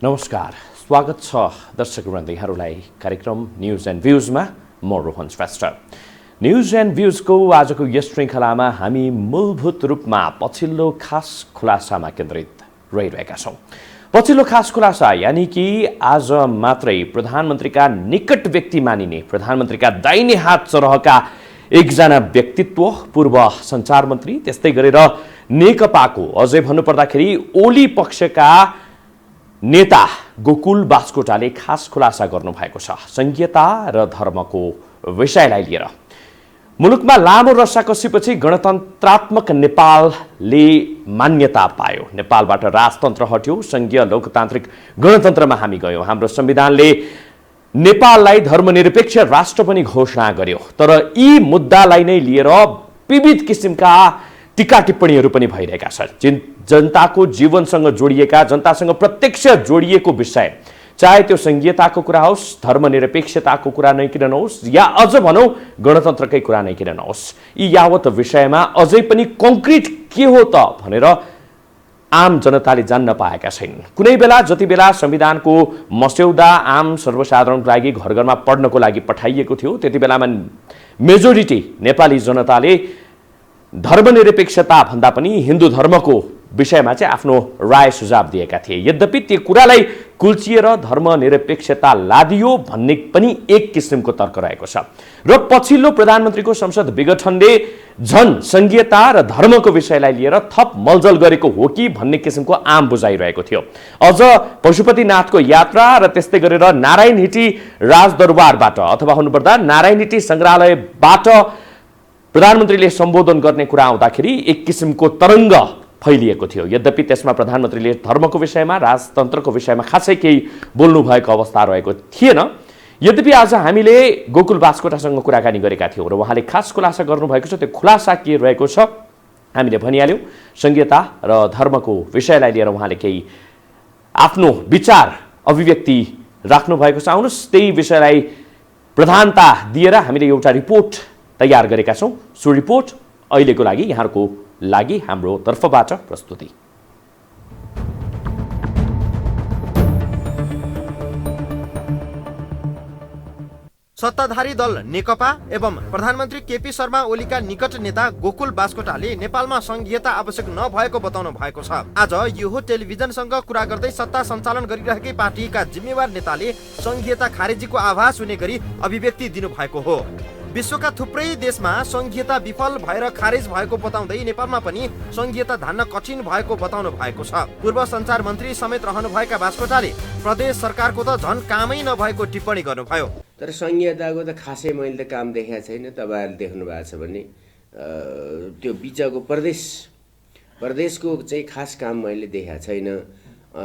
नमस्कार, स्वागत छ दर्शकवृन्द यहाँहरूलाई कार्यक्रम न्युज एन्ड भ्युजमा। म रोहन श्रेष्ठ। न्युज एन्ड भ्युजको आजको यस श्रृङ्खलामा हामी मूलभूत रूपमा पछिल्लो खास खुलासामा केन्द्रित रहिरहेका छौँ। पछिल्लो खास खुलासा यानि कि आज मात्रै प्रधानमन्त्रीका निकट व्यक्ति मानिने, प्रधानमन्त्रीका दाहिने हात सरहका एकजना व्यक्तित्व, पूर्व सञ्चार मन्त्री, त्यस्तै गरेर नेकपाको अझै भन्नुपर्दाखेरि ओली पक्षका नेता गोकुल बास्कोटाले खास खुलासा गर्नुभएको छ संघीयता र धर्मको विषयलाई लिएर। मुलुकमा लामो रस्साकसीपछि गणतन्त्रात्मक नेपालले मान्यता पायो। नेपालबाट राजतन्त्र हट्यो, संघीय लोकतान्त्रिक गणतन्त्रमा हामी गयौँ। हाम्रो संविधानले नेपाललाई धर्मनिरपेक्ष राष्ट्र पनि घोषणा गर्यो। तर यी मुद्दालाई नै लिएर विविध किसिमका टीका टिप्पणीहरू पनि भइरहेका छन्। जनताको जीवनसँग जोडिएका, जनतासँग प्रत्यक्ष जोडिएको विषय, चाहे त्यो संघीयताको कुरा होस्, धर्मनिरपेक्षताको कुरा नै किन नहोस्, या अझ भनौँ गणतन्त्रकै कुरा नै किन नहोस्, यी यावत विषयमा अझै पनि कङ्क्रिट के हो त भनेर आम जनताले जान्न पाएका छैनन्। कुनै बेला जति बेला संविधानको मस्यौदा आम सर्वसाधारणको लागि घर घरमा पढ्नको लागि पठाइएको थियो, त्यति बेलामा मेजोरिटी नेपाली जनताले धर्मनिरपेक्षता भन्दा पनि हिन्दू धर्मको विषयमा चाहिँ आफ्नो राय सुझाव दिएका थिए। यद्यपि त्यो कुरालाई कुल्चिएर धर्मनिरपेक्षता लादियो भन्ने पनि एक किसिमको तर्क रहेको छ। र पछिल्लो प्रधानमन्त्रीको संसद विघटनले झन संघीयता र धर्मको विषयलाई लिएर थप मलजल गरेको हो कि भन्ने किसिमको आम बुझाइरहेको थियो। अझ पशुपतिनाथको यात्रा र त्यस्तै गरेर नारायणहिटी राजदरबारबाट अथवा हुनुपर्दा नारायणहिटी सङ्ग्रहालयबाट प्रधानमन्त्रीले सम्बोधन गर्ने कुरा आउँदाखेरि एक किसिमको तरङ्ग फैलिएको थियो। यद्यपि त्यसमा प्रधानमन्त्रीले धर्मको विषयमा, राजतन्त्रको विषयमा खासै केही बोल्नु भएको अवस्था रहेको थिएन। यद्यपि आज हामीले गोकुल बास्कोटासँग कुराकानी गरेका थियौँ र उहाँले खास खुलासा गर्नुभएको छ। त्यो खुलासा के रहेको छ हामीले भनिहाल्यौँ। संघीयता र धर्मको विषयलाई लिएर उहाँले केही आफ्नो विचार अभिव्यक्ति राख्नु भएको छ। आउनुहोस् त्यही विषयलाई प्रधानता दिएर हामीले एउटा रिपोर्ट तयार गरेका छौँ। सो रिपोर्ट अहिलेको लागि यहाँहरूको लागि हाम्रो तर्फबाट प्रस्तुति। सत्ताधारी दल नेकपा एवं प्रधानमन्त्री केपी शर्मा ओलीका निकट नेता गोकुल बास्कोटाले नेपालमा संघीयता आवश्यक नभएको बताउनु भएको छ। आज यो टेलिभिजनसँग कुरा गर्दै सत्ता सञ्चालन गरिरहेकै पार्टीका जिम्मेवार नेताले संघीयता खारेजीको आभास हुने गरी अभिव्यक्ति दिनुभएको हो। विश्वका थुप्रै देशमा संघीयता विफल भएर खारेज भएको बताउँदै नेपालमा पनि संघीयता धान्न कठिन भएको बताउनु भएको छ। पूर्व सञ्चार मन्त्री समेत रहनुभएका बास्कोटाले प्रदेश सरकारको त झन् कामै नभएको टिप्पणी गर्नुभयो। तर संघीयताको त खासै मैले त काम देखेको छैन। तपाईँहरूले देख्नु भएको छ भने त्यो बिचको प्रदेशको चाहिँ खास काम मैले देखेको छैन।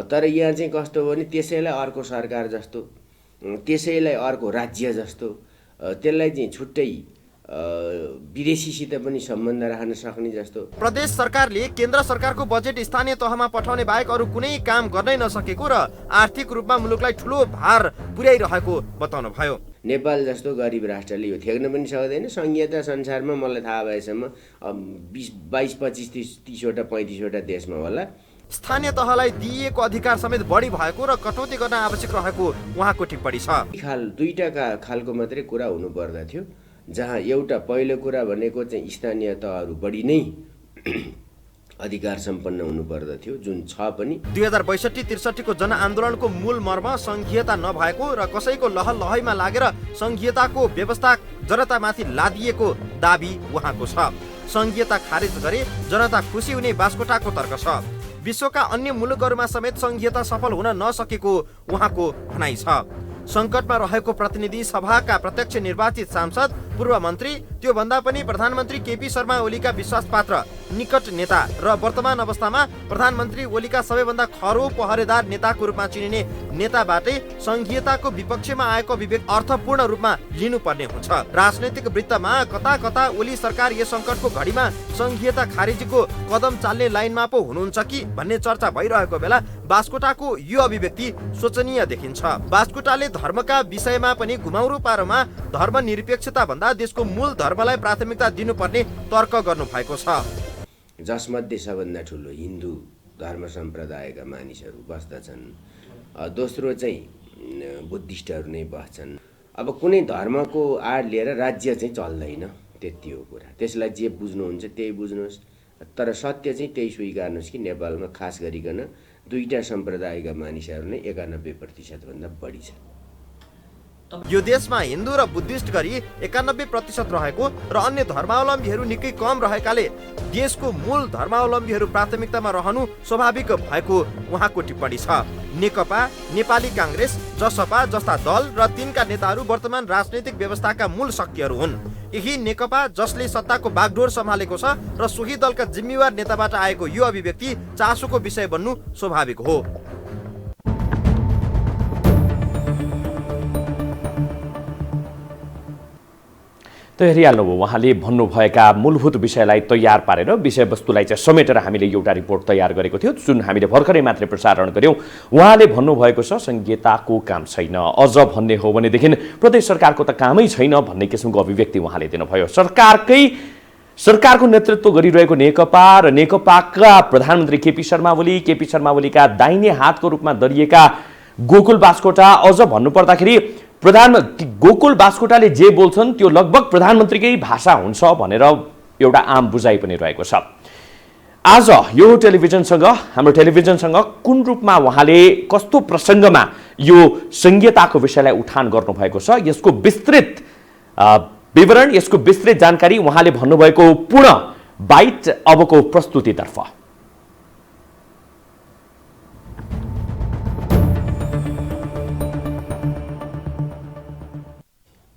तर यहाँ चाहिँ कस्तो हो भने त्यसैलाई अर्को सरकार जस्तो, त्यसैलाई अर्को राज्य जस्तो, त्यसलाई चाहिँ छुट्टै विदेशीसित पनि सम्बन्ध राख्न सक्ने जस्तो। प्रदेश सरकारले केन्द्र सरकारको बजेट स्थानीय तहमा पठाउने बाहेक अरू कुनै काम गर्नै नसकेको र आर्थिक रूपमा मुलुकलाई ठुलो भार पुर्याइरहेको बताउनु भयो। नेपाल जस्तो गरिब राष्ट्रले यो थ्याक्न पनि सक्दैन। संघीयता संसारमा मलाई थाहा भएसम्म 20, 25, 30वटा 35वटा देशमा होला। स्थानीय तहलाई दिइएको अधिकार समेत बढी भएको र कटौती गर्न आवश्यक रहेको उहाँको टिप्पणी छ। दुईटा खालको मात्रै कुरा हुनुपर्दा थियो, जहाँ एउटा पहिलो कुरा भनेको चाहिँ स्थानीय तहहरू बढी नै अधिकार सम्पन्न हुनुपर्दथ्यो, जुन छ पनि। 2062-63 को जनआन्दोलनको मूल मर्म संघीयता नभएको र कसैको लहलहैमा लागेर संघीयताको व्यवस्था जनतामाथि लादिएको दाबी उहाँको छ। संघीयता खारेज गरे जनता खुसी हुने बास्कोटाको तर्क छ। विश्वका अन्य मुलुकहरूमा समेत संघीयता सफल हुन नसकेको उहाँको भनाइ छ। संकटमा रहेको प्रतिनिधि सभाका प्रत्यक्ष निर्वाचित सांसद, पूर्व मन्त्री, त्यो भन्दा पनि प्रधानमन्त्री केपी शर्मा ओलीका विश्वासपात्र निकट नेता र वर्तमान अवस्थामा प्रधानमन्त्री ओलीका सबैभन्दा खरो पहरेदार नेताको रूपमा चिनिने नेताबाटै संघीयताको विपक्षमा आएको अभिव्यक्ति अर्थपूर्ण रूपमा लिनुपर्ने हुन्छ। राजनैतिक वृत्तमा कता कता ओली सरकार यस संकटको घडीमा संघीयता खारेजीको कदम चाल्ने लाइनमा पो हुनुहुन्छ कि भन्ने चर्चा भइरहेको बेला बास्कोटाको यो अभिव्यक्ति शोचनीय देखिन्छ। बास्कोटाले धर्मका विषयमा पनि घुमाउरो पारोमा धर्मनिरपेक्षता भन्दा देशको मूल धर्मलाई प्राथमिकता दिनुपर्ने तर्क गर्नु भएको छ। जसमध्ये सबभन्दा ठुलो हिन्दू धर्म सम्प्रदायका मानिसहरू बस्दछन्। दोस्रो चाहिँ बुद्धिस्टहरू नै बस्छन्। अब कुनै धर्मको आड लिएर राज्य चाहिँ चल्दैन, त्यति हो कुरा। त्यसलाई जे बुझ्नुहुन्छ त्यही बुझ्नुहोस्, तर सत्य चाहिँ त्यही स्वीकार्नुहोस् कि नेपालमा खास गरिकन दुईटा सम्प्रदायका मानिसहरू नै 91% भन्दा बढी छ। यो देशमा हिन्दू र बुद्धिस्ट गरी 91% रहेको र अन्य धर्मावलम्बीहरू निकै कम रहेकाले देशको मूल धर्मावलम्बीहरू प्राथमिकतामा रहनु स्वाभाविक भएको उहाँको टिप्पणी छ। नेकपा, नेपाली काङ्ग्रेस, जसपा जस्ता दल र तिनका नेताहरू वर्तमान राजनैतिक व्यवस्थाका मूल शक्तिहरू हुन्। यही नेकपा जसले सत्ताको बागडोर सम्हालेको छ र सोही दलका जिम्मेवार नेताबाट आएको यो अभिव्यक्ति चासोको विषय बन्नु स्वाभाविक हो। त हेरिहाल्नुभयो, उहाँले भन्नुभएका मूलभूत विषयलाई तयार पारेर विषयवस्तुलाई चाहिँ समेटेर हामीले एउटा रिपोर्ट तयार गरेको थियो, जुन हामीले भर्खरै मात्रै प्रसारण गऱ्यौँ। उहाँले भन्नुभएको छ संहिताको काम छैन, अझ भन्ने हो भनेदेखि प्रदेश सरकारको त कामै छैन भन्ने किसिमको अभिव्यक्ति उहाँले दिनुभयो। सरकारको नेतृत्व गरिरहेको नेकपा र नेकपाका प्रधानमन्त्री केपी शर्मा ओलीका दाहिने हातको रूपमा दरिएका गोकुल बास्कोटा, अझ भन्नुपर्दाखेरि गोकुल बास्कोटाले जे बोल्छन् त्यो लगभग प्रधानमन्त्रीकै भाषा हुन्छ भनेर एउटा आम बुझाइ पनि रहेको छ। आज यो हाम्रो टेलिभिजनसँग कुन रूपमा उहाँले कस्तो प्रसङ्गमा यो संहिताको विषयलाई उठान गर्नुभएको छ, यसको विस्तृत विवरण, यसको विस्तृत जानकारी उहाँले भन्नुभएको पूर्ण बाइट अबको प्रस्तुतितर्फ।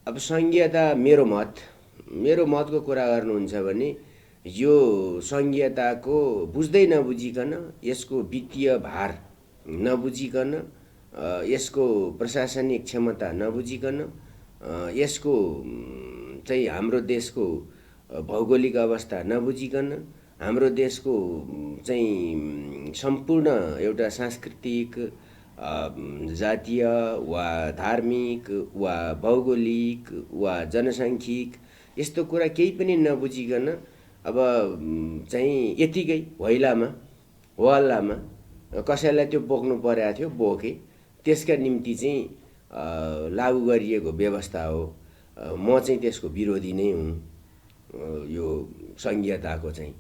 अब संहिता मेरो मतको कुरा गर्नुहुन्छ भने यो संहिताको बुझ्दै नबुझिकन, यसको वित्तीय भार नबुझिकन, यसको प्रशासनिक क्षमता नबुझिकन, यसको चाहिँ हाम्रो देशको भौगोलिक अवस्था नबुझिकन, हाम्रो देशको चाहिँ सम्पूर्ण एउटा सांस्कृतिक, जातीय वा धार्मिक वा भौगोलिक वा जनसाङ्ख्यिक यस्तो कुरा केही पनि नबुझिकन अब चाहिँ यतिकै हल्लामा कसैलाई त्यो बोक्नु परेको थियो, बोके, त्यसका निम्ति चाहिँ लागू गरिएको व्यवस्था हो। म चाहिँ त्यसको विरोधी नै हुँ। यो संहिताको चाहिँ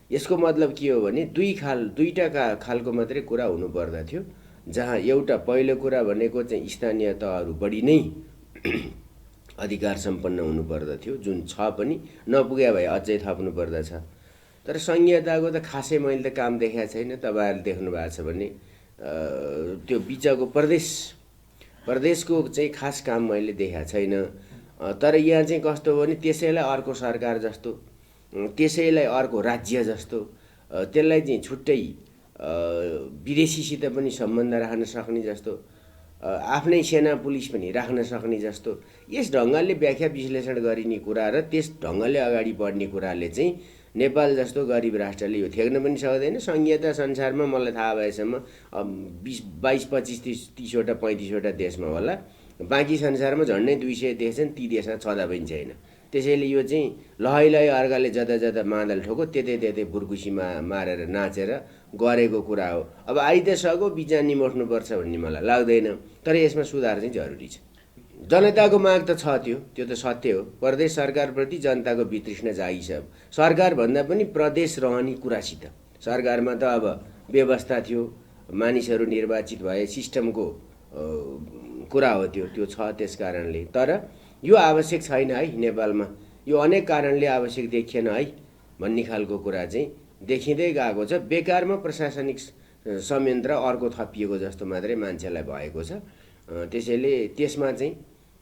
यसको मतलब के हो भने दुईटा खालको मात्रै कुरा हुनुपर्दा थियो, जहाँ एउटा पहिलो कुरा भनेको चाहिँ स्थानीय तहहरू बढी नै अधिकार सम्पन्न हुनुपर्दथ्यो, जुन छ पनि, नपुगे भए अझै थप्नु पर्दछ। तर संहिताको त खासै मैले त काम देखाएको छैन। तपाईँहरूले देख्नु भएको छ भने त्यो बिचको प्रदेशको चाहिँ खास काम मैले देखाएको छैन। तर यहाँ चाहिँ कस्तो हो भने त्यसैलाई अर्को सरकार जस्तो, त्यसैलाई अर्को राज्य जस्तो, त्यसलाई चाहिँ छुट्टै विदेशीसित पनि सम्बन्ध राख्न सक्ने जस्तो, आफ्नै सेना पुलिस पनि राख्न सक्ने जस्तो, यस ढङ्गले व्याख्या विश्लेषण गरिने कुरा र त्यस ढङ्गले अगाडि बढ्ने कुराले चाहिँ नेपाल जस्तो गरिब राष्ट्रले यो थ्याक्न पनि सक्दैन। संहिता संसारमा मलाई थाहा भएसम्म 22-25-30वटा 35वटा देशमा होला, बाँकी संसारमा झन्डै 200 देश छन्, ती देशमा छँदा पनि छैन। त्यसैले यो चाहिँ लहै अर्काले जता मादल ठोको त्यतै बुर्कुसीमा मारेर नाचेर गरेको कुरा हो। अब आइतसको बिचार निमोट्नुपर्छ भन्ने मलाई लाग्दैन। तर यसमा सुधार चाहिँ जरुरी छ। जनताको माग त छ, त्यो त सत्य हो। प्रदेश सरकारप्रति जनताको वितृष्णा जागी छ। सरकार भन्दा पनि प्रदेश रहने कुरासित, सरकारमा त अब व्यवस्था थियो, मानिसहरू निर्वाचित भए, सिस्टमको कुरा हो, त्यो छ। त्यस कारणले तर यो आवश्यक छैन है नेपालमा, यो अनेक कारणले आवश्यक देखिएन है भन्ने खालको कुरा चाहिँ देखिँदै गएको छ। बेकारमा प्रशासनिक संयन्त्र अर्को थपिएको जस्तो मात्रै मान्छेलाई भएको छ। त्यसैले त्यसमा चाहिँ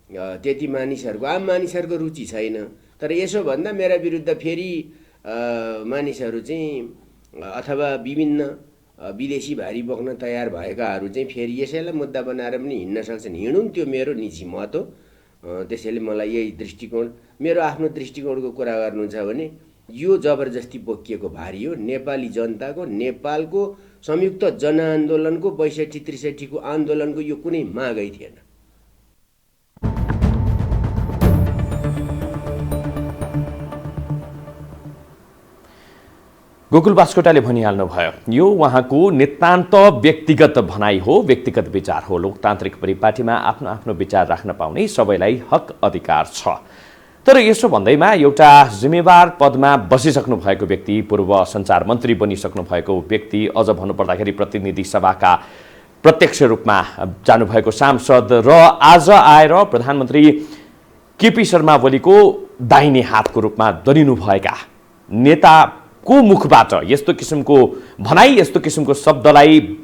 त्यति आम मानिसहरूको रुचि छैन। तर यसो भन्दा मेरा विरुद्ध फेरि मानिसहरू चाहिँ अथवा विभिन्न विदेशी भारी बोक्न तयार भएकाहरू चाहिँ फेरि यसैलाई मुद्दा बनाएर पनि हिँड्न सक्छन्। हिँडुन्, त्यो मेरो निजी मत हो। त्यसैले मलाई यही दृष्टिकोण, मेरो आफ्नो दृष्टिकोणको कुरा गर्नुहुन्छ भने यो जबरजस्ती बोकिएको भारी हो। नेपाली जनताको, नेपालको संयुक्त जनआन्दोलनको 62-63 को आन्दोलनको यो कुनै मागै थिएन। गोकुल बास्कोटाले भनिहाल्नुभयो यो उहाँको नितान्त व्यक्तिगत भनाइ हो, व्यक्तिगत विचार हो। लोकतान्त्रिक परिपाटीमा आफ्नो आफ्नो विचार राख्न पाउने सबैलाई हक अधिकार छ। तर यसो भन्दैमा एउटा जिम्मेवार पदमा बसिसक्नु भएको व्यक्ति, पूर्व सञ्चार मन्त्री बनिसक्नु भएको व्यक्ति, अझ भन्नुपर्दाखेरि प्रतिनिधि सभाका प्रत्यक्ष रूपमा जानुभएको सांसद र आज आएर प्रधानमन्त्री केपी शर्मा ओलीको दाहिने हातको रूपमा दरिनुभएका नेताको मुखबाट यस्तो किसिमको भनाइ, यस्तो किसिमको शब्दलाई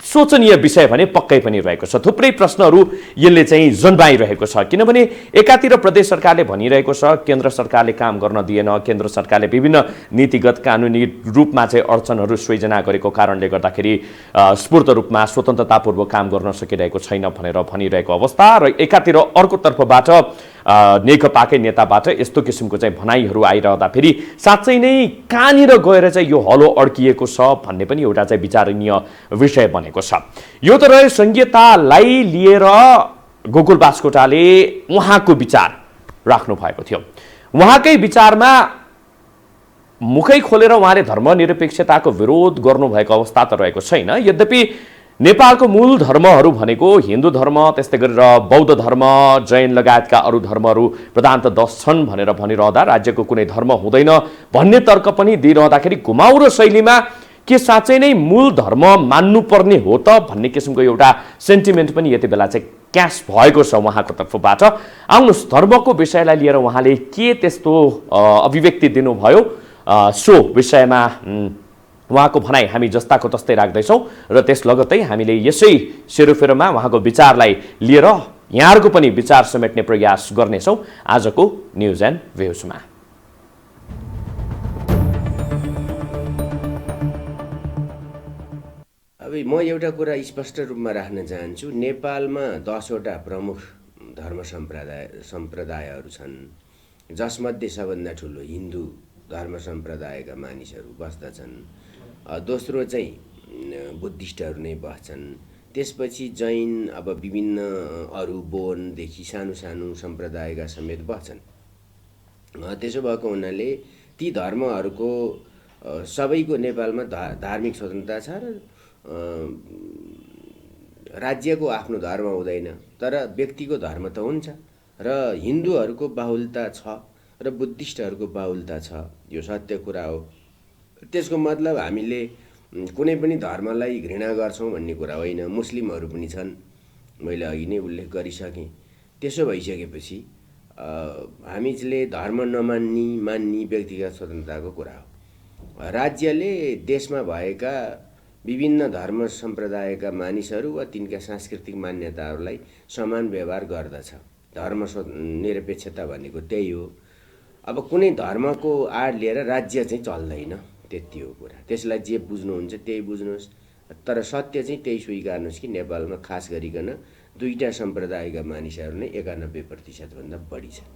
सोचनीय विषय भने पक्कै पनि रहेको छ। थुप्रै प्रश्नहरू यसले चाहिँ जन्माइरहेको छ। किनभने एकातिर प्रदेश सरकारले भनिरहेको छ केन्द्र सरकारले काम गर्न दिएन, केन्द्र सरकारले विभिन्न नीतिगत कानुनी रूपमा चाहिँ अडचनहरू सृजना गरेको कारणले गर्दाखेरि स्फूर्त रूपमा स्वतन्त्रतापूर्वक काम गर्न सकिरहेको छैन भनेर भनिरहेको अवस्था र एकातिर अर्कोतर्फबाट नेकपाकै नेताबाट यस्तो किसिमको चाहिँ भनाइहरू आइरहँदा फेरि साँच्चै नै कहाँनिर गएर चाहिँ यो हलो अड्किएको छ भन्ने पनि एउटा चाहिँ विचारणीय विषय बनेको छ। यो त रह्यो संघीयतालाई लिएर गोकुल बास्कोटाले उहाँको विचार राख्नु भएको थियो। उहाँकै विचारमा मुखै खोलेर उहाँले धर्मनिरपेक्षताको विरोध गर्नुभएको अवस्था त रहेको छैन। यद्यपि नेपालको मूल धर्महरू भनेको हिन्दू धर्म, त्यस्तै गरेर बौद्ध धर्म, जैन लगायतका अरू धर्महरू प्रधानतः 10 छन् भनेर भनिरहँदा राज्यको कुनै धर्म हुँदैन भन्ने तर्क पनि दिइरहँदाखेरि घुमाउरो शैलीमा के साँच्चै नै मूल धर्म मान्नुपर्ने हो त भन्ने किसिमको एउटा सेन्टिमेन्ट पनि यति बेला चाहिँ क्यास भएको छ उहाँको तर्फबाट। आउनुहोस् धर्मको विषयलाई लिएर उहाँले के त्यस्तो अभिव्यक्ति दिनुभयो सो विषयमा उहाँको भनाइ हामी जस्ताको तस्तै राख्दैछौँ र त्यस लगत्तै हामीले यसै सेरोफेरोमा उहाँको विचारलाई लिएर यहाँहरूको पनि विचार समेट्ने प्रयास गर्नेछौँ आजको न्युज एन्ड भ्युजमा। अब म एउटा कुरा स्पष्ट रूपमा राख्न चाहन्छु। नेपालमा 10 वटा प्रमुख धर्म सम्प्रदायहरू छन्, जसमध्ये सबभन्दा ठुलो हिन्दू धर्म सम्प्रदायका मानिसहरू बस्दछन्। दोस्रो चाहिँ बुद्धिस्टहरू नै बस्छन्। त्यसपछि जैन, अब विभिन्न अरू बोनदेखि सानो सानो सम्प्रदायका समेत बस्छन्। त्यसो भएको हुनाले ती धर्महरूको सबैको नेपालमा धार्मिक स्वतन्त्रता छ र राज्यको आफ्नो धर्म हुँदैन, तर व्यक्तिको धर्म त हुन्छ र हिन्दूहरूको बाहुल्यता छ र बुद्धिस्टहरूको बाहुल्यता छ, यो सत्य कुरा हो। त्यसको मतलब हामीले कुनै पनि धर्मलाई घृणा गर्छौँ भन्ने कुरा होइन। मुस्लिमहरू पनि छन्, मैले अघि नै उल्लेख गरिसकेँ। त्यसो भइसकेपछि हामीले धर्म मान्ने व्यक्तिगत स्वतन्त्रताको कुरा हो। राज्यले देशमा भएका विभिन्न धर्म सम्प्रदायका मानिसहरू वा तिनका सांस्कृतिक मान्यताहरूलाई समान व्यवहार गर्दछ। धर्म निरपेक्षता भनेको त्यही हो। अब कुनै धर्मको आड लिएर राज्य चाहिँ चल्दैन, त्यति हो कुरा। त्यसलाई जे बुझ्नुहुन्छ त्यही बुझ्नुहोस्, तर सत्य चाहिँ त्यही स्वीकार्नुहोस् कि नेपालमा खास गरिकन दुईटा सम्प्रदायका मानिसहरू नै 91% भन्दा बढी छन्।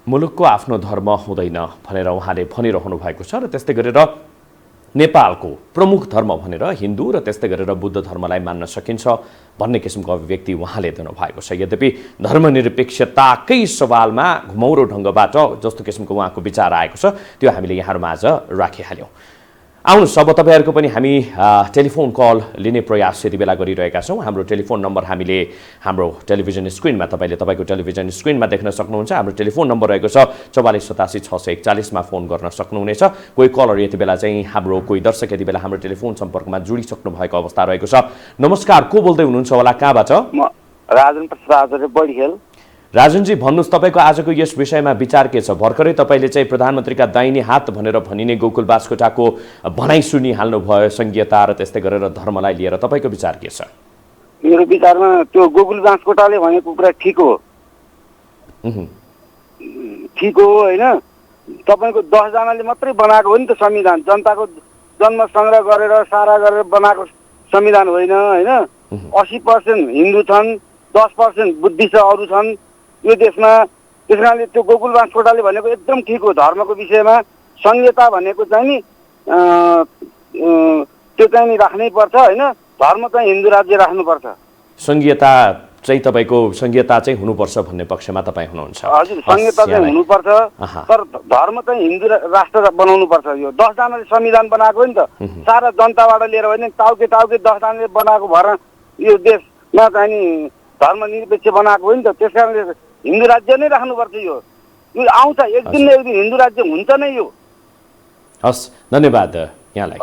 मुलुकको आफ्नो धर्म हुँदैन भनेर उहाँले भनिरहनु भएको छ र त्यस्तै गरेर नेपालको प्रमुख धर्म भनेर हिन्दू र त्यस्तै गरेर बुद्ध धर्मलाई मान्न सकिन्छ भन्ने किसिमको अभिव्यक्ति उहाँले दिनुभएको छ। यद्यपि धर्मनिरपेक्षताकै सवालमा घुमौरो ढङ्गबाट जस्तो किसिमको उहाँको विचार आएको छ त्यो हामीले यहाँहरूमा आज राखिहाल्यौँ। आउनुहोस् अब तपाईँहरूको पनि हामी टेलिफोन कल लिने प्रयास यति बेला गरिरहेका छौँ। हाम्रो टेलिफोन नम्बर हामीले हाम्रो टेलिभिजन स्क्रिनमा तपाईँको टेलिभिजन स्क्रिनमा देख्न सक्नुहुन्छ। हाम्रो टेलिफोन नम्बर रहेको छ 4487 641 फोन गर्न सक्नुहुनेछ। कोही कलर यति बेला चाहिँ हाम्रो कोही दर्शक यति बेला हाम्रो टेलिफोन सम्पर्कमा जोडिसक्नु भएको अवस्था रहेको छ। नमस्कार, को बोल्दै हुनुहुन्छ होला, कहाँबाट? म राजन प्रसाद बढिखेल। राजनजी भन्नुहोस्, तपाईँको आजको यस विषयमा विचार के छ? भर्खरै तपाईँले चाहिँ प्रधानमन्त्रीका दाहिने हात भनेर भनिने गोकुल बास्कोटाको भनाइ सुनिहाल्नुभयो संघीयता र त्यस्तै गरेर धर्मलाई लिएर, तपाईँको विचार के छ? मेरो विचारमा त्यो गोकुल बास्कोटाले भनेको कुरा ठिक हो, ठिक हो होइन। तपाईँको 10 जनाले मात्रै बनाएको हो नि त संविधान, जनताको जन्म सङ्ग्रह गरेर सारा गरेर बनाएको संविधान होइन होइन। 80% हिन्दू छन्, 10% बुद्धिस्ट अरू छन् यो देशमा। त्यस कारणले त्यो गोकुल बास्कोटाले भनेको एकदम ठिक हो। धर्मको विषयमा संहिता भनेको चाहिँ नि त्यो चाहिँ नि राख्नै पर्छ होइन, धर्म चाहिँ हिन्दू राज्य राख्नुपर्छ। संहिता चाहिँ तपाईँको संहिता चाहिँ हुनुपर्छ भन्ने पक्षमा तपाईँ हुनुहुन्छ? हजुर, संहिता चाहिँ हुनुपर्छ, तर धर्म चाहिँ हिन्दू राष्ट्र बनाउनु पर्छ। यो 10 जनाले संविधान बनाएको हो नि त, सारा जनताबाट लिएर होइन, टाउके 10 जनाले बनाएको भएर यो देशमा चाहिँ नि धर्मनिरपेक्ष बनाएको हो नि त। त्यस कारणले हिन्दू राज्य नै राख्नुपर्छ। यो आउँछ एक दिन न एक दिन हिन्दू राज्य हुन्छ नै यो। हस्, धन्यवाद यहाँलाई।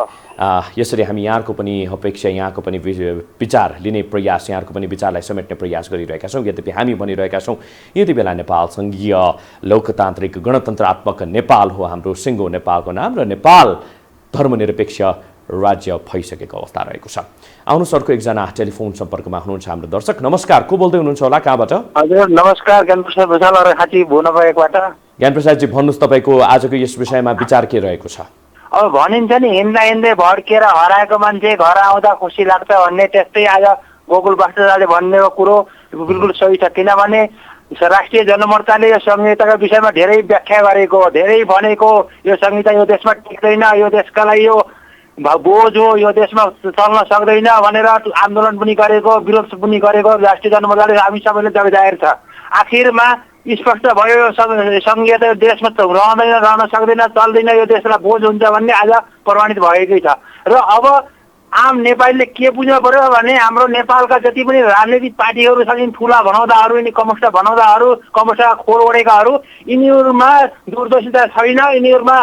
यसरी हामी यहाँको पनि अपेक्षा, यहाँको पनि विचार लिने प्रयास, यहाँको पनि विचारलाई समेट्ने प्रयास गरिरहेका छौँ। यद्यपि हामी भनिरहेका छौँ यति बेला नेपाल सङ्घीय लोकतान्त्रिक गणतन्त्रात्मक नेपाल हो हाम्रो सिङ्गो नेपालको नाम, र नेपाल धर्मनिरपेक्ष राज्य भइसकेको अवस्था रहेको छ। आउनुहोस् अर्को एकजना टेलिफोन सम्पर्कमा हुनुहुन्छ हाम्रो दर्शक। नमस्कार, को बोल्दै हुनुहुन्छ होला, कहाँबाट? हजुर नमस्कार, ज्ञानप्रसाद भुषाल खाँची भुवनबारीबाट। ज्ञानप्रसादजी भन्नुहोस्, तपाईँको आजको यस विषयमा विचार के रहेको छ? अब भनिन्छ नि हिँड्दा हिँड्दै भड्किएर हराएको मान्छे घर आउँदा खुसी लाग्छ भन्ने, त्यस्तै आज गोकुल बास्टरले भन्ने कुरो बिल्कुल सही छ। किनभने राष्ट्रिय जनमोर्चाले यो संहिताका विषयमा धेरै व्याख्या गरेको, धेरै भनेको यो संहिता यो देशमा टिक्दैन, यो देशका लागि यो बोझ हो, यो देशमा चल्न सक्दैन भनेर आन्दोलन पनि गरेको, विरोध पनि गरेको राष्ट्रिय जनमोर्चाले हामी सबैले जाहेर छ। आखिरमा स्पष्ट भयो संघीयता देशमा रहँदैन, रहन सक्दैन, चल्दैन, यो देशलाई बोझ हुन्छ भन्ने आज प्रमाणित भएकै छ। र अब आम नेपालीले के बुझ्नु पर्यो भने हाम्रो नेपालका जति पनि राजनैतिक पार्टीहरू छन्, ठुला भनाउँदाहरू, यिनी कम्युनिस्ट भनाउँदाहरू, कम्युनिस्टका खोर ओढेकाहरू, यिनीहरूमा दूरदर्शिता छैन, यिनीहरूमा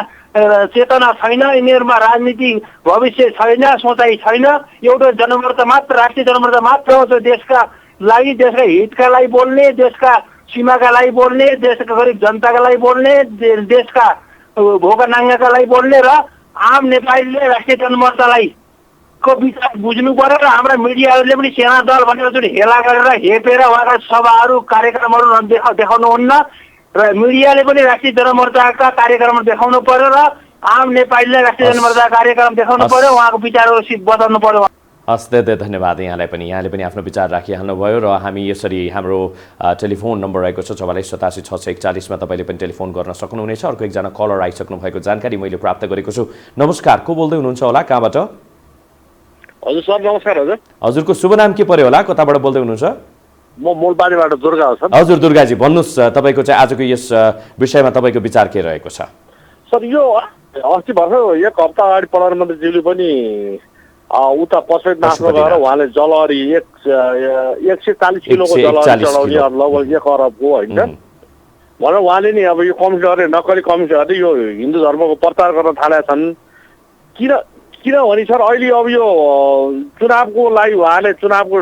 चेतना छैन, यिनीहरूमा राजनीति भविष्य छैन, सोचाइ छैन। एउटा जनमोर्चा मात्र, राष्ट्रिय जनमोर्चा मात्र हो जो देशका लागि, देशका हितका लागि बोल्ने, देशका सीमाका लागि बोल्ने, देशका गरिब जनताका लागि बोल्ने, देशका भोका नाङ्गाका लागि बोल्ने, र आम नेपालीले राष्ट्रिय जनमोर्चालाई को विचार बुझ्नु पर्यो। र हाम्रा मिडियाहरूले पनि सेना दल भनेर जुन हेला गरेर हेपेर उहाँका सभाहरू कार्यक्रमहरू देखाउनुहुन्न, र मिडियाले पनि राष्ट्रिय जनमोर्चाका कार्यक्रमहरू देखाउनु पर्यो, र आम नेपालीले राष्ट्रिय जनमोर्चा कार्यक्रम देखाउनु पर्यो, उहाँको विचारहरू बताउनु पर्यो। हस्, धेरै धन्यवाद यहाँले पनि आफ्नो विचार राखिहाल्नुभयो। र हामी यसरी हाम्रो टेलिफोन नम्बर रहेको छ 4487 641 तपाईँले पनि टेलिफोन गर्न सक्नुहुनेछ। अर्को एकजना कलर आइसक्नु भएको जानकारी मैले प्राप्त गरेको छु। नमस्कार, को बोल्दै हुनुहुन्छ होला, कहाँबाट? हजुर सर नमस्कार। हजुरको शुभ नाम के पर्यो होला, कताबाट बोल्दै हुनुहुन्छ? म मूलबारीबाट दुर्गा हो सर। हजुर दुर्गाजी भन्नुहोस्, तपाईँको चाहिँ आजको यस विषयमा तपाईँको विचार के रहेको छ? सर यो अस्ति भर्खर एक हप्ता अगाडि प्रधानमन्त्रीज्यूले पनि उता पशुपतिनाथमा गएर उहाँले जलहरी 140 किलोको जलहरी चढाउने लगभग 1 अरबको होइन भनेर उहाँले नि अब यो कम्युनिस्टहरूले नक्कली कम्युनिस्टहरूले यो हिन्दू धर्मको प्रचार गर्न थालेका छन्। किनभने सर अहिले अब यो चुनावको लागि उहाँले चुनावको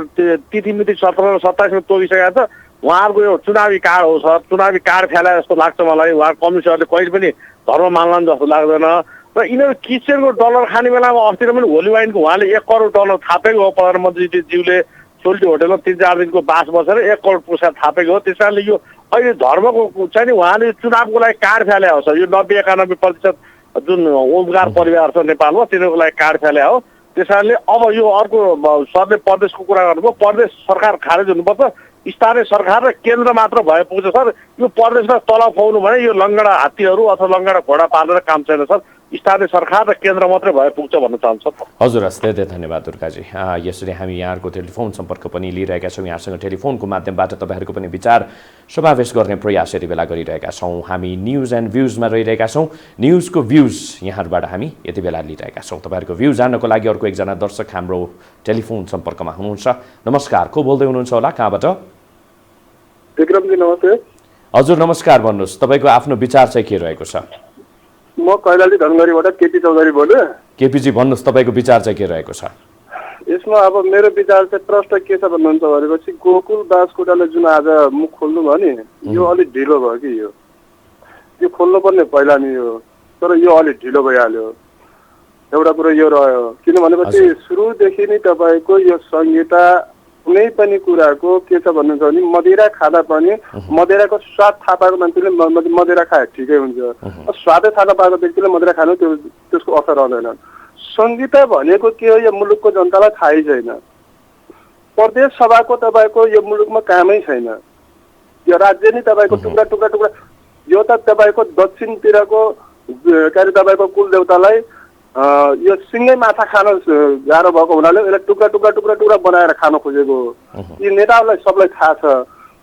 तिथि मिति 17 र 27 मा तोकिसकेका छ। उहाँहरूको यो चुनावी कार्ड हो सर, चुनावी कार्ड फ्याले जस्तो लाग्छ मलाई। उहाँ कम्युनिस्टहरूले कहिले पनि धर्म मान्लान् जस्तो लाग्दैन। र यिनीहरू किचनको डलर खाने बेलामा अस्ति पनि होली वाइनको उहाँले 1 करोड डलर थापेको हो। प्रधानमन्त्रीज्यूले सोल्टी होटेलमा 3-4 दिनको बास बसेर 1 करोड पुरस्कार थापेको हो। त्यस कारणले यो अहिले धर्मको चाहिँ नि उहाँले चुनावको लागि कार्ड फ्याले हो सर। यो 90-91% जुन ओमकार परिवार छ नेपालमा तिनीहरूको लागि कार्ड फ्याले हो। त्यस कारणले अब यो अर्को सरले प्रदेशको कुरा गर्नुभयो, प्रदेश सरकार खारेज हुनुपर्छ, स्थानीय सरकार र केन्द्र मात्र भए पुग्छ सर। यो प्रदेशमा तलब खुवाउनु भने यो लङ्गडा हात्तीहरू अथवा लङ्गडा घोडा पालेर काम छैन सर, स्थानीय सरकार र केन्द्र मात्रै भए पुग्छ भन्न चाहन्छ। हजुर हस्, धेरै धन्यवाद दुर्गाजी। यसरी हामी यहाँको टेलिफोन सम्पर्क पनि लिइरहेका छौँ। यहाँसँग टेलिफोनको माध्यमबाट तपाईँहरूको पनि विचार समावेश गर्ने प्रयास यति बेला गरिरहेका छौँ। हामी न्युज एन्ड भ्युजमा रहिरहेका छौँ। न्युजको भ्युज यहाँबाट हामी यति बेला लिइरहेका छौँ। तपाईँहरूको भ्युज जान्नको लागि अर्को एकजना दर्शक हाम्रो टेलिफोन सम्पर्कमा हुनुहुन्छ। नमस्कार, को बोल्दै हुनुहुन्छ होला, कहाँबाट? विक्रमजी नमस्ते। हजुर नमस्कार, भन्नुहोस् तपाईँको आफ्नो विचार चाहिँ के रहेको छ? म कैलाली धनगढीबाट केपी चौधरी बोले। केपीजी भन्नुहोस्, तपाईँको विचार चाहिँ के रहेको छ? यसमा अब मेरो विचार चाहिँ प्रश्न के छ भन्नुहुन्छ भनेपछि गोकुल बासकोटाले जुन आज मुख खोल्नु भयो नि, यो अलिक ढिलो भयो कि यो खोल्नु पर्ने पहिला नि यो, तर यो अलिक ढिलो भइहाल्यो। एउटा कुरो यो रह्यो किनभनेपछि सुरुदेखि नै तपाईँको यो संहिता कुनै पनि कुराको के छ भन्नुहुन्छ भने मदिरा खाँदा पनि मदिराको स्वाद थाहा पाएको मान्छेले मदिरा खाए ठिकै हुन्छ, स्वादै थाहा नपाएको व्यक्तिले मदिरा खानु त्यसको अर्थ रहँदैन। संहिता भनेको के हो यो मुलुकको जनतालाई थाहै छैन। प्रदेश सभाको तपाईँको यो मुलुकमा कामै छैन। यो राज्य नै तपाईँको टुक्रा टुक्रा टुक्रा, यो त तपाईँको दक्षिणतिरको के अरे तपाईँको कुलदेवतालाई यो सिँगै माछा खान गाह्रो भएको हुनाले यसलाई टुक्रा टुक्रा टुक्रा टुक्रा बनाएर खान खोजेको हो। यी नेताहरूलाई सबलाई थाहा छ,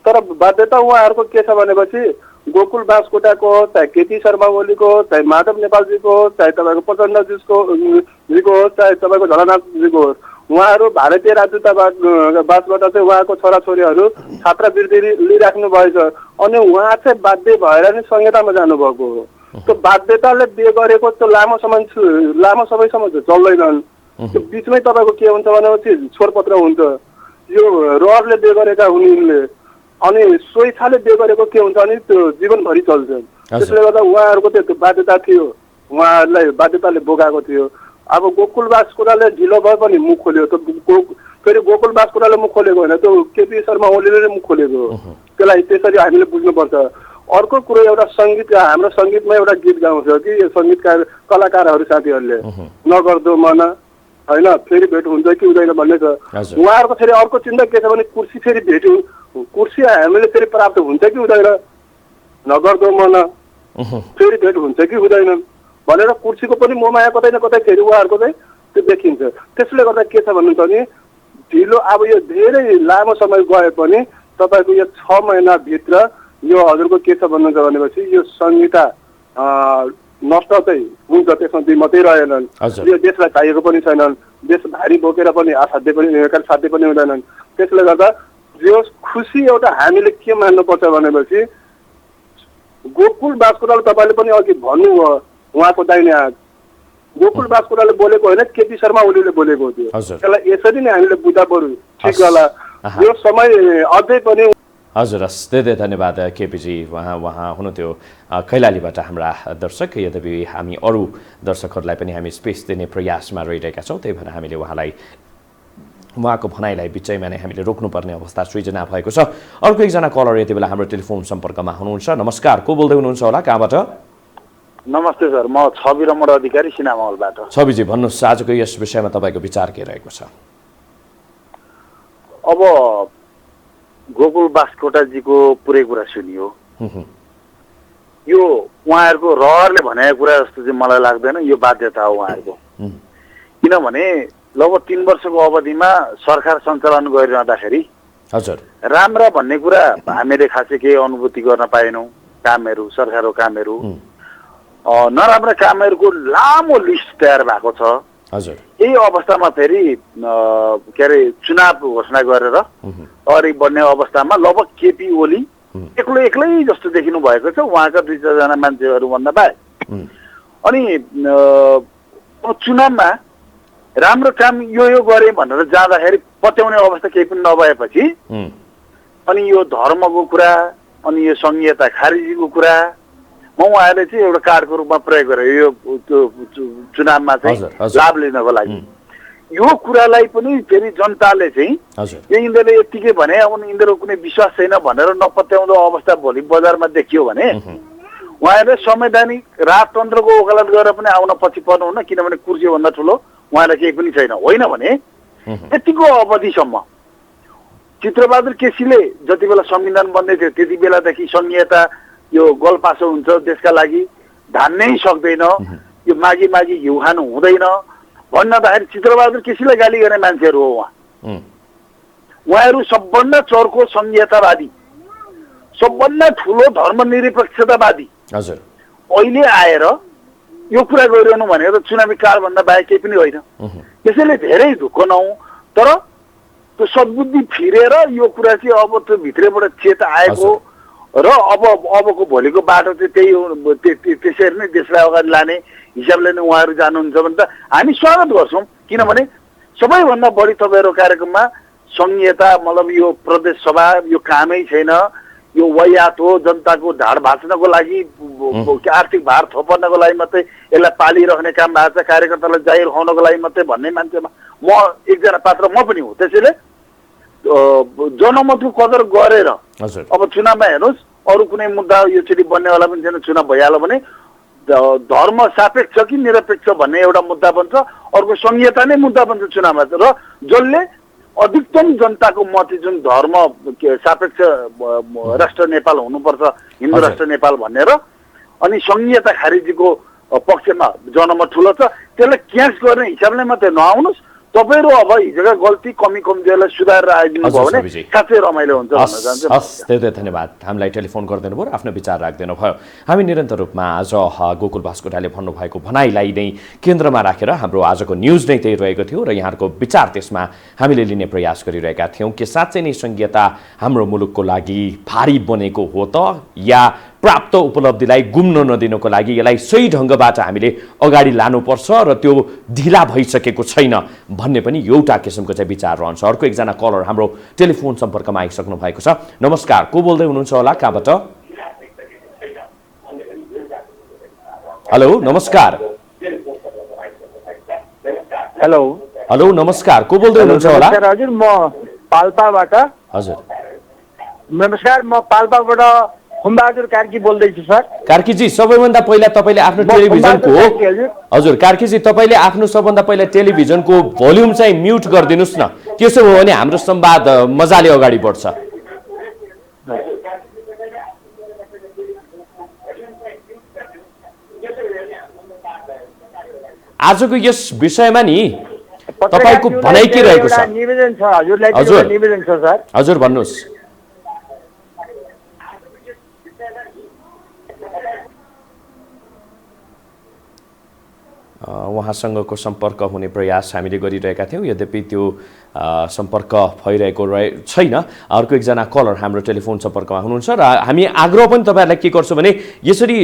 तर बाध्यता उहाँहरूको के छ भनेपछि गोकुल बासकोटाको, चाहे केपी शर्मा ओलीको, चाहे माधव नेपालजीको, चाहे तपाईँको प्रचण्डजीको होस्, चाहे तपाईँको झलनाथजीको होस्, उहाँहरू भारतीय राजदूतावासबाट चाहिँ उहाँको छोराछोरीहरू छात्रवृत्ति लिइराख्नु भएछ अनि उहाँ चाहिँ बाध्य भएर नै संहितामा जानुभएको हो। त्यो बाध्यताले बिहे गरेको त्यो लामो समयसम्म चल्दैनन्। त्यो बिचमै तपाईँको के हुन्छ भनेपछि छोडपत्र हुन्छ। यो रहरले बिहे गरेका हुन् यिनले, अनि स्वेच्छाले बिहे गरेको के हुन्छ अनि त्यो जीवनभरि चल्छ। त्यसले गर्दा उहाँहरूको त्यो बाध्यता थियो, उहाँहरूलाई बाध्यताले बोकाएको थियो। अब गोकुल बासकोटाले ढिलो भए पनि मुख खोल्यो, फेरि गोकुल बासकोटाले मुख खोलेको होइन, त्यो केपी शर्मा ओलीले मुख खोलेको हो। त्यसलाई त्यसरी हामीले बुझ्नुपर्छ। अर्को कुरो एउटा सङ्गीत, हाम्रो सङ्गीतमा एउटा गीत गाउँछ कि यो सङ्गीतकार कलाकारहरू साथीहरूले नगर्दो मन होइन फेरि भेट हुन्छ कि हुँदैन भन्ने छ। उहाँहरूको फेरि अर्को चिन्ता के छ भने कुर्सी फेरि भेट्यो, कुर्सी हामीले फेरि प्राप्त हुन्छ कि हुँदैन, नगर्दो मन फेरि भेट हुन्छ कि हुँदैन भनेर कुर्सीको पनि मोहमाया कतै न कतै फेरि उहाँहरूको चाहिँ त्यो देखिन्छ। त्यसले गर्दा के छ भन्नुहुन्छ भने ढिलो अब यो धेरै लामो समय गए पनि तपाईँको यो 6 महिनाभित्र यो हजुरको के छ भन्नुहुन्छ भनेपछि यो संहिता नष्ट चाहिँ हुन्छ, त्यसमा दुई मात्रै रहेनन्। यो देशलाई चाहिएको पनि छैनन्, देश भारी बोकेर पनि साध्य पनि हुँदैनन्। त्यसले गर्दा यो खुसी एउटा हामीले के मान्नुपर्छ भनेपछि गोकुल बासकोटाले तपाईँले पनि अघि भन्नुभयो उहाँको दाहिने हात गोकुल बासकोटाले बोलेको होइन, केपी शर्मा ओलीले बोलेको थियो। त्यसलाई यसरी नै हामीले बुझ्दा बरु ठिक होला। यो समय अझै पनि हजुर हस्, धेरै धन्यवाद केपीजी। उहाँ हुनुहुन्थ्यो कैलालीबाट हाम्रा दर्शक। यद्यपि हामी अरू दर्शकहरूलाई पनि हामी स्पेस दिने प्रयासमा रहिरहेका छौँ, त्यही भएर हामीले उहाँको भनाइलाई बिचैमा नै हामीले रोक्नुपर्ने अवस्था सृजना भएको छ। अर्को एकजना कलर यति बेला हाम्रो टेलिफोन सम्पर्कमा हुनुहुन्छ। नमस्कार, को बोल्दै हुनुहुन्छ होला, कहाँबाट? नमस्ते सर, म छवि रमण अधिकारी सिनामहलबाट। छविजी भन्नुहोस्, आजको यस विषयमा तपाईँको विचार के रहेको छ? अब गोकुल बासकोटाजीको पुरै कुरा सुनियो, यो उहाँहरूको रहरले भनेको कुरा जस्तो चाहिँ मलाई लाग्दैन। यो बाध्यता हो उहाँहरूको, किनभने लगभग 3 वर्षको अवधिमा सरकार सञ्चालन गरिरहँदाखेरि हजुर राम्रा भन्ने कुरा हामीले खासै केही अनुभूति गर्न पाएनौँ। कामहरू, सरकारको कामहरू, नराम्रा कामहरूको लामो लिस्ट तयार भएको छ। हजुर यही अवस्थामा फेरि के अरे चुनाव घोषणा गरेर अगाडि बढ्ने अवस्थामा लगभग केपी ओली एक्लै जस्तो देखिनु भएको छ, उहाँका 2-4 जना मान्छेहरू भन्दा बाहेक। अनि चुनावमा राम्रो काम यो गरे भनेर जाँदाखेरि पत्याउने अवस्था केही पनि नभएपछि अनि यो धर्मको कुरा अनि यो संघीयता खारिजीको कुरा म उहाँहरूले चाहिँ एउटा कार्डको रूपमा प्रयोग गरे यो चुनावमा चाहिँ लाभ लिनको लागि। यो कुरालाई पनि फेरि जनताले चाहिँ यिनीहरूले यत्तिकै भने अब यिनीहरूको कुनै विश्वास छैन भनेर नपत्याउँदो अवस्था भोलि बजारमा देखियो भने उहाँहरूले संवैधानिक राजतन्त्रको वकालत गरेर पनि आउन पछि पर्नुहुन्न, किनभने कुर्सीभन्दा ठुलो उहाँलाई केही पनि छैन। होइन भने यतिको अवधिसम्म चित्रबहादुर केसीले जति बेला संविधान बन्दै थियो त्यति बेलादेखि संघीयता यो गलपासो हुन्छ, देशका लागि धान्नै सक्दैन, यो मागी घिउ खानु हुँदैन भन्दाखेरि चित्रबहादुर केसीलाई गाली गर्ने मान्छेहरू हो उहाँहरू। सबभन्दा चर्को संघीयतावादी, सबभन्दा ठुलो धर्मनिरपेक्षतावादी अहिले आएर यो कुरा गरिरहनु भनेको त चुनावी कालभन्दा बाहेक केही पनि होइन। त्यसैले धेरै दुःख नहौँ, तर त्यो सद्बुद्धि फिरेर यो कुरा चाहिँ अब त्यो भित्रैबाट चेत आएको र अबको भोलिको बाटो चाहिँ त्यही हो। त्यसरी नै देशलाई अगाडि लाने हिसाबले नै उहाँहरू जानुहुन्छ भने त हामी स्वागत गर्छौँ, किनभने सबैभन्दा बढी तपाईँहरूको कार्यक्रममा संघीयता मतलब यो प्रदेश सभा यो कामै छैन, यो वायात हो, जनताको ढाड भाँच्नको लागि आर्थिक भार थोपर्नको लागि मात्रै यसलाई पालिराख्ने काम भएको छ, कार्यकर्तालाई जाहिर खुवाउनको लागि मात्रै भन्ने मान्छेमा म एकजना पात्र म पनि हो। त्यसैले जनमतको कदर गरेर अब चुनावमा हेर्नुहोस्, अरू कुनै मुद्दा योचोटि बन्नेवाला पनि छैन। चुनाव भइहाल्यो भने धर्म सापेक्ष कि निरपेक्ष भन्ने एउटा मुद्दा बन्छ, अर्को संघीयता नै मुद्दा बन्छ चुनावमा। र जसले अधिकतम जनताको मत जुन धर्म सापेक्ष राष्ट्र नेपाल हुनुपर्छ, हिन्दू राष्ट्र नेपाल भनेर अनि संघीयता खारिजीको पक्षमा जनमत ठुलो छ, त्यसलाई क्याच गर्ने हिसाबले मात्रै नआउनुहोस्। तपाईँहरू अब हिजोका गल्ती कमी कमजोरीलाई सुधारेर आइदिनु भयो भने साँच्चै रमाइलो हुन्छ भन्न चाहन्छु। हस्, धेरै धन्यवाद। हामीलाई टेलिफोन गरिदिनु भयो र आफ्नो विचार राखिदिनु भयो। हामी निरन्तर रूपमा आज गोकुल बास्कोटाले भन्नुभएको भनाइलाई नै केन्द्रमा राखेर हाम्रो आजको न्युज नै त्यही रहेको थियो र यहाँहरूको विचार त्यसमा हामीले लिने प्रयास गरिरहेका थियौँ कि साँच्चै नै संघीयता हाम्रो मुलुकको लागि भारी बनेको हो त, या प्राप्त उपलब्धिलाई गुम्न नदिनको लागि यसलाई सही ढङ्गबाट हामीले अगाडि लानुपर्छ र त्यो ढिला भइसकेको छैन भन्ने पनि एउटा किसिमको चाहिँ विचार रहन्छ। अर्को एकजना कलर हाम्रो टेलिफोन सम्पर्कमा आइसक्नु भएको छ। नमस्कार, को बोल्दै हुनुहुन्छ होला, कहाँबाट? हेलो, नमस्कार। हेलो हेलो, नमस्कार, को बोल्दै हुनुहुन्छ होला? हजुर, म पाल्पाबाट। हजुर, नमस्कार, म पाल्पाबाट खुम्बहादुर कार्की बोल्दैछु सर। कार्कीजी, सबैभन्दा पहिला तपाईँले आफ्नो टेलिभिजनको हजुर कार्कीजी तपाईँले आफ्नो सबभन्दा पहिला टेलिभिजनको भोल्युम चाहिँ म्युट गरिदिनुहोस् न। त्यसो भयो भने हाम्रो संवाद मजाले अगाडि बढ्छ। आजको यस विषयमा नि तपाईँको भनाइ के रहेको छ? निवेदन छ हजुरलाई, निवेदन छ सर। हजुर, भन्नुहोस्। उहाँसँगको सम्पर्क हुने प्रयास हामीले गरिरहेका थियौँ, यद्यपि त्यो सम्पर्क भइरहेको छैन। अर्को एकजना कलर हाम्रो टेलिफोन सम्पर्कमा हुनुहुन्छ र हामी आग्रह पनि तपाईँहरूलाई के गर्छौँ भने यसरी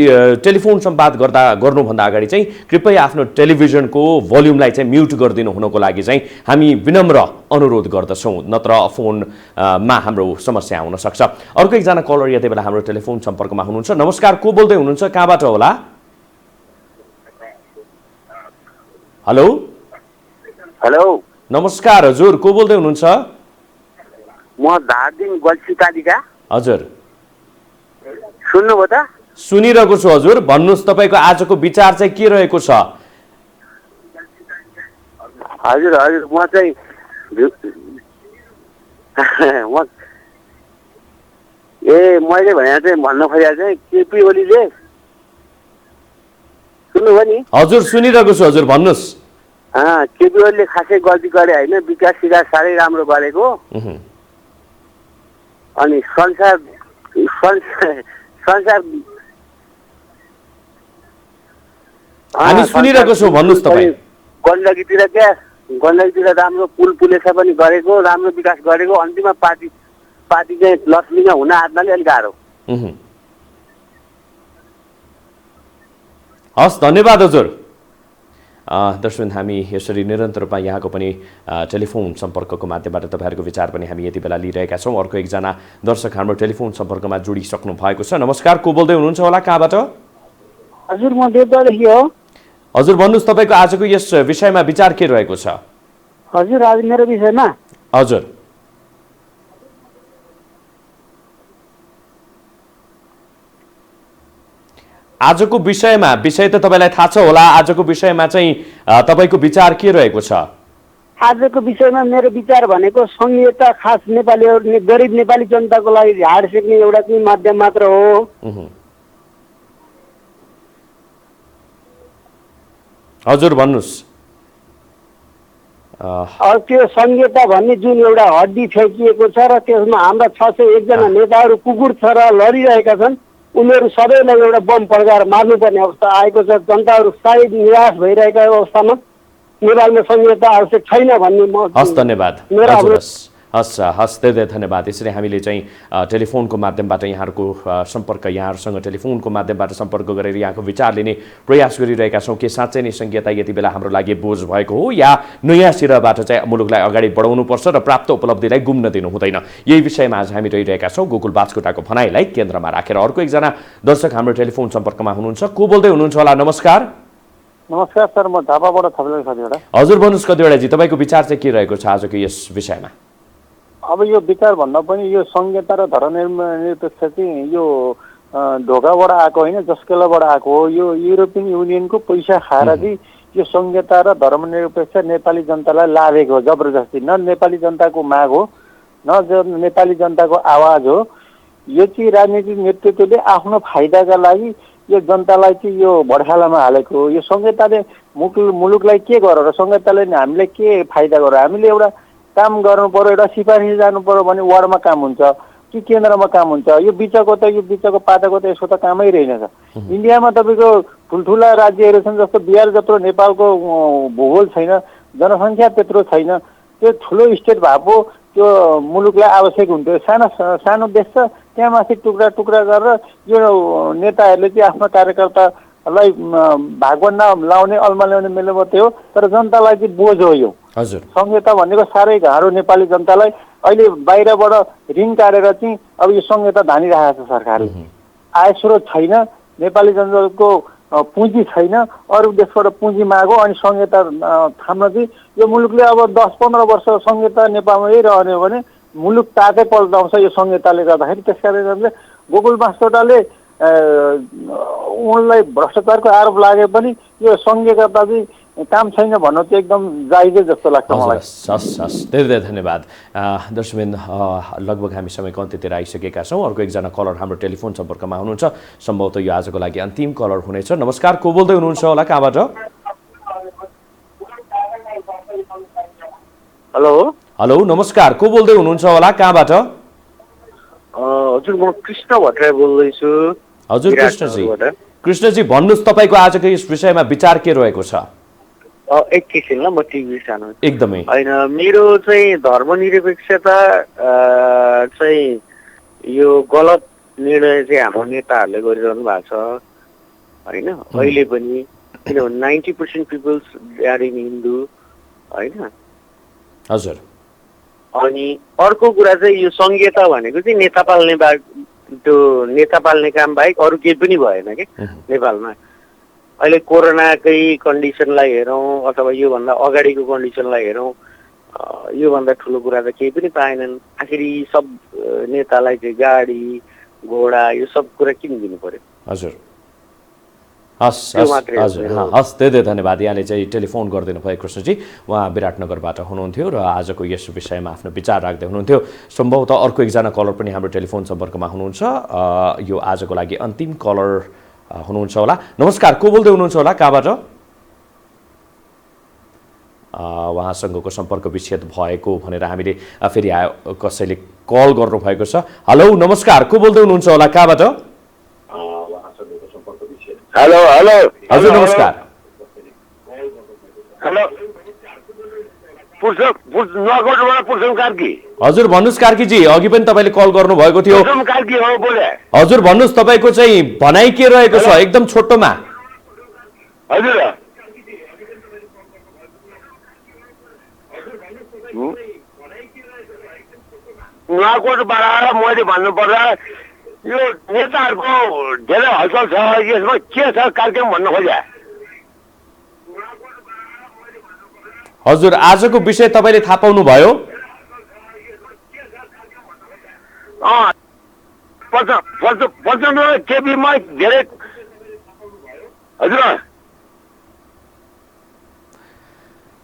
टेलिफोन संवाद गर्नुभन्दा अगाडि चाहिँ कृपया आफ्नो टेलिभिजनको भोल्युमलाई चाहिँ म्युट गरिदिनु हुनको लागि चाहिँ हामी विनम्र अनुरोध गर्दछौँ, नत्र फोनमा हाम्रो समस्या हुन सक्छ। अर्को एकजना कलर यति बेला हाम्रो टेलिफोन सम्पर्कमा हुनुहुन्छ। नमस्कार, को बोल्दै हुनुहुन्छ, कहाँबाट होला? हेलो हेलो, नमस्कार हजुर, को बोल्दै हुनुहुन्छ? म धादिङ गल्छीकालीका। हजुर, सुन्नुभयो त? सुनिरहेको छु हजुर, भन्नुहोस् तपाईँको आजको विचार चाहिँ के रहेको छ? हजुर हजुर, म चाहिँ मैले भने चाहिँ भन्न खोजेको चाहिँ केपी ओलीले, सुन्नुभयो नि? हजुर, सुनिरहेको छु हजुर, भन्नुहोस्। केपी ओलीले खासै गल्ती गरे होइन, विकास सिकास साह्रै राम्रो गरेको। अनि संसार हामी सुनिरहेको छौँ, भन्नुहोस् तपाईँ। गण्डकीतिर राम्रो पुलेसा पनि गरेको, राम्रो विकास गरेको। अन्तिममा पार्टी चाहिँ लक्ष्मीमा हुन आँट्नाले अलिक गाह्रो। हस्, धन्यवाद हजुर। दर्शक, हामी यसरी निरन्तर रूपमा यहाँको पनि टेलिफोन सम्पर्कको माध्यमबाट तपाईँहरूको विचार पनि हामी यति बेला लिइरहेका छौँ। अर्को एकजना दर्शक हाम्रो टेलिफोन सम्पर्कमा जोडिसक्नु भएको छ। नमस्कार, को बोल्दै हुनुहुन्छ होला, कहाँबाट? हजुर, म देवदादेखि हो। हजुर, भन्नुहोस् तपाईँको आजको यस विषयमा विचार के रहेको छ? हजुर, आज मेरो विषयमा हजुर आजको विषयमा विषय त तपाईँलाई थाहा छ होला, आजको विषयमा चाहिँ तपाईँको विचार के रहेको छ? आजको विषयमा मेरो विचार भनेको संघीयता खास नेपालीहरू, गरिब नेपाली जनताको लागि हाड सेक्ने एउटा चाहिँ माध्यम मात्र हो। हजुर, भन्नुहोस्। त्यो संघीयता भन्ने जुन एउटा हड्डी फ्याँकिएको छ र त्यसमा हाम्रा 601 जना नेताहरू कुकुर छ र लडिरहेका छन्, उनीहरू सबैलाई एउटा बम पड्काएर मार्नुपर्ने अवस्था आएको छ। जनताहरू सायद निराश भइरहेका अवस्थामा नेपालमा संघीयता आवश्यक छैन भन्ने म। हस्, धन्यवाद। हस् हस्, धेरै धन्यवाद। यसरी हामीले चाहिँ टेलिफोनको माध्यमबाट यहाँहरूको सम्पर्क, यहाँहरूसँग टेलिफोनको माध्यमबाट सम्पर्क गरेर यहाँको विचार लिने प्रयास गरिरहेका छौँ कि साँच्चै नै संघीयता यति बेला हाम्रो लागि बोझ भएको हो या नयाँ सिराबाट चाहिँ मुलुकलाई अगाडि बढाउनुपर्छ र प्राप्त उपलब्धिलाई गुम्न दिनु हुँदैन। यही विषयमा आज हामी रहिरहेका छौँ गोकुल बास्कोटाको भनाइलाई केन्द्रमा राखेर। अर्को एकजना दर्शक हाम्रो टेलिफोन सम्पर्कमा हुनुहुन्छ, को बोल्दै हुनुहुन्छ होला? नमस्कार। नमस्कार सर, म झापाबाट थप्दै कतिवटा। हजुर, भन्नुहोस् कतिवटाजी, तपाईँको विचार चाहिँ के रहेको छ आजको यस विषयमा? अब यो विचार भन्दा पनि यो संघीयता र धर्मनिरपेक्ष चाहिँ यो ढोकाबाट आएको होइन, जसकेलाबाट आएको हो। यो युरोपियन युनियनको पैसा खाएर चाहिँ यो संघीयता र धर्मनिरपेक्ष नेपाली जनतालाई लाभेको हो जबरजस्ती। न नेपाली जनताको माग हो, न नेपाली जनताको आवाज हो। यो चाहिँ राजनीतिक नेतृत्वले आफ्नो फाइदाका लागि यो जनतालाई चाहिँ यो भडखालामा हालेको यो संहिताले मुलुकलाई के गर र संहिताले हामीलाई के फाइदा गर हामीले एउटा काम गर्नु पर्यो एउटा सिफारिस जानु पर्यो भने वार्डमा काम हुन्छ कि केन्द्रमा काम हुन्छ यो बिचको पाटाको त यसको त कामै रहेनछ इन्डियामा तपाईँको ठुल्ठुला राज्यहरू छन् जस्तो बिहार जत्रो नेपालको भूगोल छैन जनसङ्ख्या त्यत्रो छैन त्यो ठुलो स्टेट भए पो त्यो मुलुकलाई आवश्यक हुन्थ्यो सानो देश छ त्यहाँ माथि टुक्रा टुक्रा गरेर यो नेताहरूले चाहिँ आफ्नो कार्यकर्तालाई भागभन्डा लाउने अल्मा ल्याउने मेलो मात्रै हो तर जनतालाई चाहिँ बोझ हो यो हजुर संहिता भनेको साह्रै गाह्रो नेपाली जनतालाई अहिले बाहिरबाट ऋण काटेर चाहिँ अब यो संहिता धानिरहेको छ सरकारले आय स्रोत छैन नेपाली जनताको पुँजी छैन अरू देशबाट पुँजी मागो अनि संहिता थाम्न चाहिँ यो मुलुकले अब 10-15 वर्ष संहिता नेपालमा यही रहने हो भने मुलुक ताकै पल्टाउँछ यो संहिताले गर्दाखेरि त्यसकारण गर्दा गोकुल बास्तोटाले उनलाई भ्रष्टाचारको आरोप लागे पनि यो संघीयता चाहिँ काम छैन भन्नु चाहिँ एकदम जायजै जस्तो लाग्छ मलाई हस् धेरै धन्यवाद दर्शकबिन लगभग हामी समयको अन्त्यतिर आइसकेका छौँ अर्को एकजना कलर हाम्रो टेलिफोन सम्पर्कमा हुनुहुन्छ सम्भवतः यो आजको लागि अन्तिम कलर हुनेछ नमस्कार को बोल्दै हुनुहुन्छ होला कहाँबाट हेलो नमस्कार को बोल्दै हुनुहुन्छ होला कहाँबाट हजुर म कृष्ण भट्टराई बोल्दैछु हजुर कृष्णजी भन्नुहोस् तपाईँको आजको यस विषयमा विचार के रहेको छ एकैछिन ल म टिभी सानो एकदमै होइन मेरो चाहिँ धर्मनिरपेक्षता चाहिँ यो गलत निर्णय चाहिँ हाम्रो नेताहरूले गरिरहनु भएको छ होइन अहिले पनि किनभने 90% पिपल्स आर इन हिन्दू होइन हजुर अनि अर्को कुरा चाहिँ यो संघीयता भनेको चाहिँ नेता पाल्ने काम बाहेक अरू केही पनि भएन कि नेपालमा अहिले कोरोनाकै कन्डिसनलाई हेरौँ अथवा योभन्दा अगाडिको कन्डिसनलाई हेरौँ योभन्दा ठुलो कुरा त केही पनि पाएनन् आखिरी सब नेतालाई चाहिँ गाडी घोडा यो सब कुरा किन दिनु पर्यो हजुर हस् धेरै धन्यवाद यहाँले चाहिँ टेलिफोन गरिदिनु भयो कृष्णजी उहाँ विराटनगरबाट हुनुहुन्थ्यो र आजको यस विषयमा आफ्नो विचार राख्दै हुनुहुन्थ्यो सम्भवतः अर्को एकजना कलर पनि हाम्रो टेलिफोन सम्पर्कमा हुनुहुन्छ यो आजको लागि अन्तिम कलर हुनुहुन्छ होला नमस्कार को बोल्दै हुनुहुन्छ होला कहाँबाट उहाँसँगको सम्पर्क विच्छेद भएको भनेर हामीले फेरि कसैले कल गर्नुभएको छ हेलो नमस्कार को बोल्दै हुनुहुन्छ होला कहाँबाट हेलो हजुर नमस्कार हेलो हजुर भन्नुहोस् कार्कीजी अघि पनि तपाईँले कल गर्नुभएको थियो हजुर भन्नुहोस् तपाईँको चाहिँ भनाइ के रहेको छ एकदम छोटोमा हजुर नुवाकोटबाट मैले भन्नुपर्दा यो नेताहरूको धेरै हलचल छ यसमा के छ कार्यक्रम भन्न खोजे हजुर आजको विषय तपाईँले थाहा पाउनु भयो केपीमा धेरै हजुर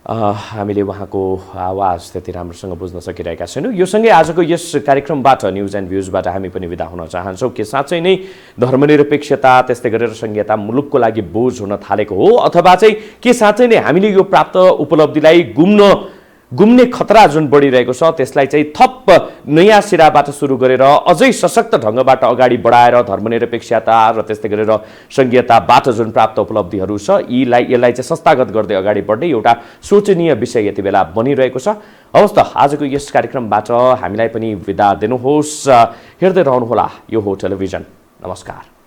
हामीले उहाँको आवाज त्यति राम्रोसँग बुझ्न सकिरहेका छैनौँ यो सँगै आजको यस कार्यक्रमबाट न्युज एन्ड भ्युजबाट हामी पनि विदा हुन चाहन्छौँ के साँच्चै नै धर्मनिरपेक्षता त्यस्तै गरेर संहिता मुलुकको लागि बोझ हुन थालेको हो अथवा चाहिँ के साँच्चै नै हामीले यो प्राप्त उपलब्धिलाई गुम्ने खतरा जुन बढिरहेको छ त्यसलाई चाहिँ थप नयाँ सिराबाट सुरु गरेर अझै सशक्त ढङ्गबाट अगाडि बढाएर धर्मनिरपेक्षता र त्यस्तै गरेर संघीयताबाट जुन प्राप्त उपलब्धिहरू छ यसलाई चाहिँ संस्थागत गर्दै अगाडि बढ्ने एउटा सोचनीय विषय यति बेला बनिरहेको छ हवस् त आजको यस कार्यक्रमबाट हामीलाई पनि विदा दिनुहोस् हेर्दै रहनुहोला यो हो टेलिभिजन नमस्कार